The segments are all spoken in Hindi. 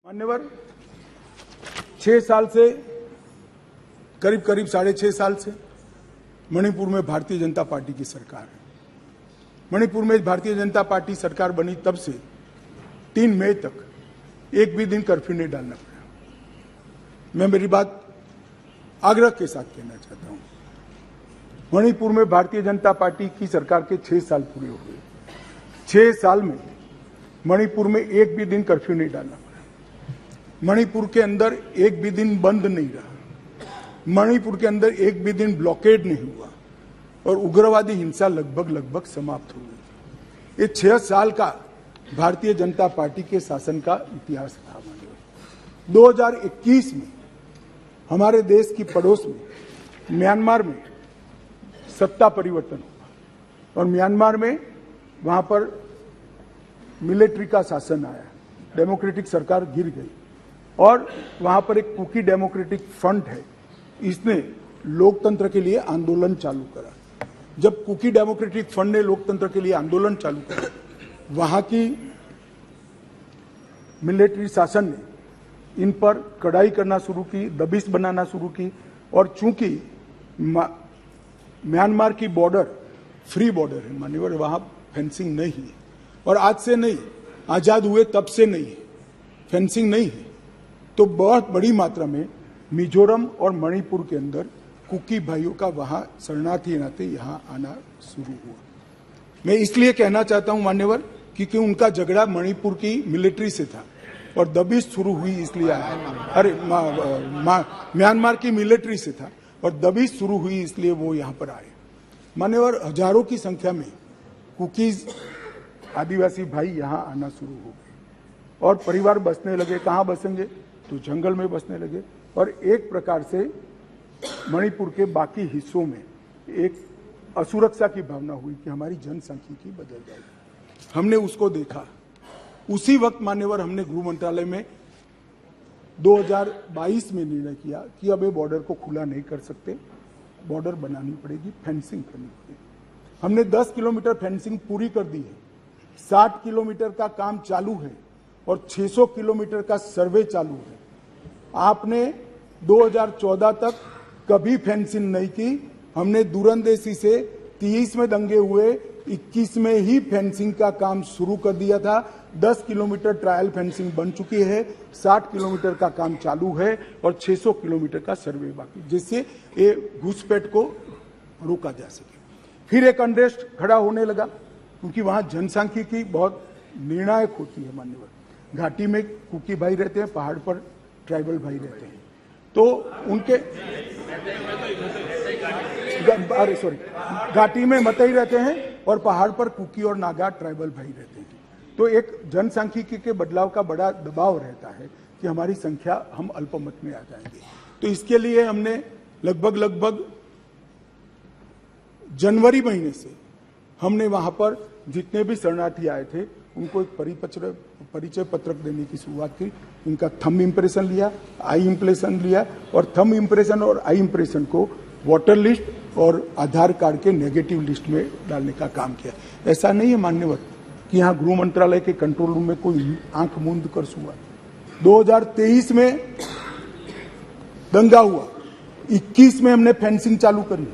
मान्यवर 6 साल से करीब 6.5 साल से मणिपुर में भारतीय जनता पार्टी की सरकार है। मणिपुर में भारतीय जनता पार्टी सरकार बनी तब से 3 मई तक एक भी दिन कर्फ्यू नहीं डालना पड़ा। मैं मेरी बात आग्रह के साथ कहना चाहता हूं। मणिपुर में भारतीय जनता पार्टी की सरकार के 6 साल पूरे हो गए। 6 साल में मणिपुर में एक भी दिन कर्फ्यू नहीं डालना पड़ा। मणिपुर के अंदर एक भी दिन बंद नहीं रहा। मणिपुर के अंदर एक भी दिन ब्लॉकेड नहीं हुआ और उग्रवादी हिंसा लगभग समाप्त हो गई। ये 6 साल का भारतीय जनता पार्टी के शासन का इतिहास था। 2021 में हमारे देश की पड़ोस में म्यांमार में सत्ता परिवर्तन हुआ और म्यांमार में वहां पर मिलिट्री का शासन आया, डेमोक्रेटिक सरकार गिर गई और वहां पर एक कुकी डेमोक्रेटिक फ्रंट है, इसने लोकतंत्र के लिए आंदोलन चालू करा। जब कुकी डेमोक्रेटिक फ्रंट ने लोकतंत्र के लिए आंदोलन चालू करा, वहां की मिलिट्री शासन ने इन पर कड़ाई करना शुरू की, दबिश बनाना शुरू की और चूंकि म्यांमार की बॉर्डर फ्री बॉर्डर है मान्यवर, वहां फेंसिंग नहीं है और आज से नहीं, आजाद हुए तब से नहीं है, फेंसिंग नहीं है। तो बहुत बड़ी मात्रा में मिजोरम और मणिपुर के अंदर कुकी भाइयों का वहां शरणार्थी नाते यहां आना शुरू हुआ। मैं इसलिए कहना चाहता हूं मान्यवर, क्योंकि उनका झगड़ा मणिपुर की मिलिट्री से था और दबिश शुरू हुई इसलिए आया। अरे म्यांमार की मिलिट्री से था और दबिश शुरू हुई इसलिए वो यहां पर आए। मान्यवर, हजारों की संख्या में कुकीज आदिवासी भाई यहां आना शुरू हो गए और परिवार बसने लगे। कहां बसेंगे? तो जंगल में बसने लगे और एक प्रकार से मणिपुर के बाकी हिस्सों में एक असुरक्षा की भावना हुई कि हमारी जनसांख्यिकी बदल जाएगी। हमने उसको देखा। उसी वक्त मान्यवर हमने गृह मंत्रालय में 2022 में निर्णय किया कि अब ये बॉर्डर को खुला नहीं कर सकते, बॉर्डर बनानी पड़ेगी, फेंसिंग करनी पड़ेगी। हमने 10 किलोमीटर फेंसिंग पूरी कर दी है, 60 किलोमीटर का काम चालू है और 600 किलोमीटर का सर्वे चालू है। आपने 2014 तक कभी फेंसिंग नहीं की। हमने दूरंदेशी से 30 में दंगे हुए, 21 में ही फेंसिंग का काम शुरू कर दिया था। 10 किलोमीटर ट्रायल फेंसिंग बन चुकी है, 60 किलोमीटर का काम चालू है और 600 किलोमीटर का सर्वे बाकी, जिससे ये घुसपैठ को रोका जा सके। फिर एक अनरेस्ट खड़ा होने लगा क्योंकि वहां जनसांख्यिकी बहुत निर्णायक होती है मान्यवर। घाटी में कुकी भाई रहते हैं, पहाड़ पर ट्राइबल भाई रहते हैं, तो उनके घाटी में मतई रहते हैं और पहाड़ पर कुकी और नागा ट्राइबल भाई रहते हैं। तो एक जनसांख्यिकी के बदलाव का बड़ा दबाव रहता है कि हमारी संख्या, हम अल्पमत में आ जाएंगे। तो इसके लिए हमने लगभग जनवरी महीने से हमने वहां पर जितने भी शरणार्थी आए थे उनको एक परिचय पत्रक देने की शुरुआत की। उनका थंब इंप्रेशन लिया, आई इंप्रेशन लिया और थंब इंप्रेशन और आई इंप्रेशन को वोटर लिस्ट और आधार कार्ड के नेगेटिव लिस्ट में डालने का काम किया। ऐसा नहीं है मान्यवर कि यहाँ गृह मंत्रालय के कंट्रोल रूम में कोई आंख मूंद कर हुआ। 2023 में दंगा हुआ, 21 में हमने फेंसिंग चालू करी,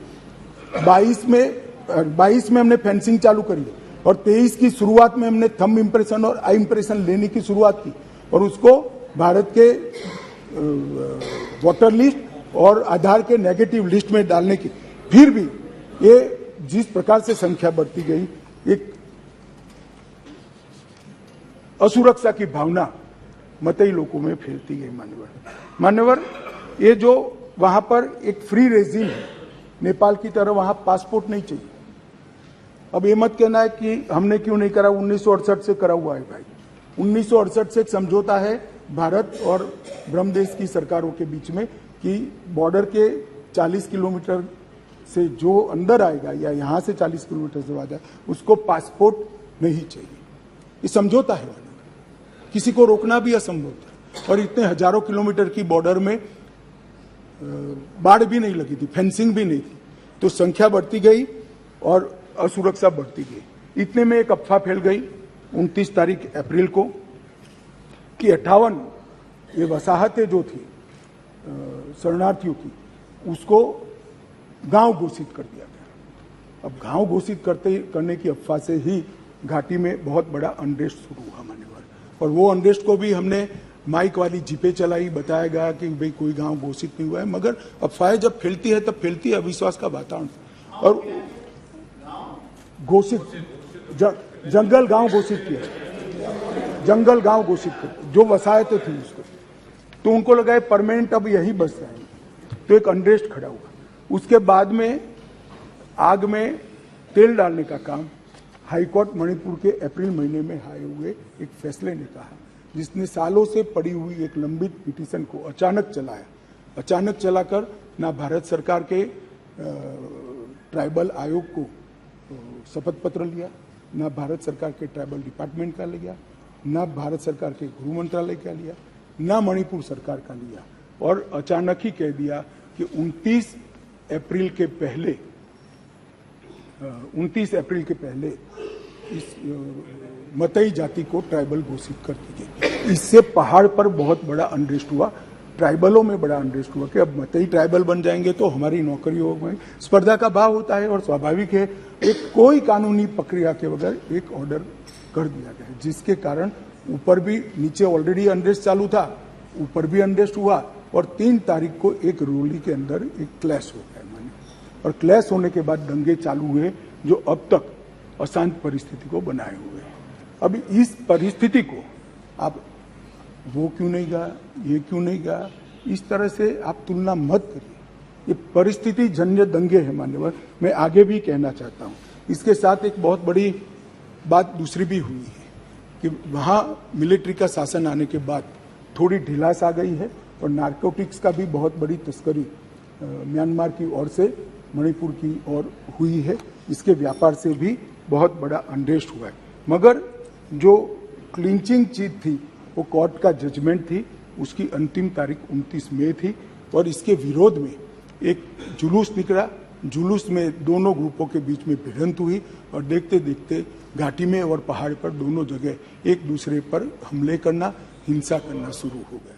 22 में हमने फेंसिंग चालू करी और 23 की शुरुआत में हमने थंब इंप्रेशन और आई इंप्रेशन लेने की शुरुआत की और उसको भारत के वोटर लिस्ट और आधार के नेगेटिव लिस्ट में डालने की। फिर भी ये जिस प्रकार से संख्या बढ़ती गई, एक असुरक्षा की भावना मतई लोगों में फैलती गई मान्यवर। ये जो वहां पर एक फ्री रेजिम है, नेपाल की तरह वहां पासपोर्ट नहीं चाहिए। अब ये मत कहना है कि हमने क्यों नहीं करा, 1968 से करा हुआ है भाई। 1968 से एक समझौता है भारत और ब्रह्मदेश की सरकारों के बीच में कि बॉर्डर के 40 किलोमीटर से जो अंदर आएगा या यहां से 40 किलोमीटर से बाहर उसको पासपोर्ट नहीं चाहिए। ये समझौता है, किसी को रोकना भी असंभव था। और इतने हजारों किलोमीटर की बॉर्डर में बाढ़ भी नहीं लगी थी, फेंसिंग भी नहीं थी, तो संख्या बढ़ती गई और असुरक्षा बढ़ती गई। इतने में एक अफवाह फैल गई 29 तारीख अप्रैल को कि 58 ये वसाहतें जो थी शरणार्थियों की, उसको गांव घोषित कर दिया गया। अब गांव घोषित करने की अफवाह से ही घाटी में बहुत बड़ा अनरेस्ट शुरू हुआ मान्यवर, और वो अनरेस्ट को भी हमने माइक वाली जीपे चलाई, बताया गया कि भाई कोई गांव घोषित नहीं हुआ है, मगर अफवाहें जब फैलती है तब फैलती है अविश्वास का वातावरण। और घोषित जंगल गांव घोषित किया, जंगल गांव घोषित किया, जो वसाहतें थी उसको, तो उनको लगा है परमानेंट अब यही बस जाएंगे, तो एक अनरेस्ट खड़ा हुआ। उसके बाद में आग में तेल डालने का काम हाईकोर्ट मणिपुर के अप्रैल महीने में आए हुए एक फैसले ने कहा, जिसने सालों से पड़ी हुई एक लंबित पिटीशन को अचानक चलाया। अचानक चलाकर ना भारत सरकार के ट्राइबल आयोग को शपथ पत्र लिया, ना भारत सरकार के ट्राइबल डिपार्टमेंट का लिया, ना भारत सरकार के गृह मंत्रालय का लिया, ना मणिपुर सरकार का लिया, और अचानक ही कह दिया कि 29 अप्रैल के पहले इस मतई जाति को ट्राइबल घोषित कर दी गई। इससे पहाड़ पर बहुत बड़ा अनरेस्ट हुआ, ट्राइबलों में बड़ा अनरेस्ट हुआ कि अब मतई ट्राइबल बन जाएंगे तो हमारी नौकरी हो गई। स्पर्धा का भाव होता है और स्वाभाविक है, एक कोई कानूनी प्रक्रिया के बगैर एक ऑर्डर कर दिया गया, जिसके कारण ऊपर भी, नीचे ऑलरेडी अनरेस्ट चालू था, ऊपर भी अनरेस्ट हुआ, और 3 तारीख को एक रोली के अंदर एक क्लैश हो गया माने, और क्लैश होने के बाद दंगे चालू हुए जो अब तक अशांत परिस्थिति को बनाए हुए हैं। अब इस परिस्थिति को आप वो क्यों नहीं गया, ये क्यों नहीं गया, इस तरह से आप तुलना मत करिए। ये परिस्थिति जन्य दंगे है मान्यवर। मैं आगे भी कहना चाहता हूँ, इसके साथ एक बहुत बड़ी बात दूसरी भी हुई है कि वहाँ मिलिट्री का शासन आने के बाद थोड़ी ढिलास आ गई है, और नारकोटिक्स का भी बहुत बड़ी तस्करी म्यांमार की ओर से मणिपुर की ओर हुई है। इसके व्यापार से भी बहुत बड़ा अनरेस्ट हुआ है। मगर जो क्लिंचिंग चीज थी वो कोर्ट का जजमेंट थी, उसकी अंतिम तारीख 29 मई थी, और इसके विरोध में एक जुलूस निकला। जुलूस में दोनों ग्रुपों के बीच में भिड़ंत हुई, और देखते देखते घाटी में और पहाड़ पर दोनों जगह एक दूसरे पर हमले करना, हिंसा करना शुरू हो गया।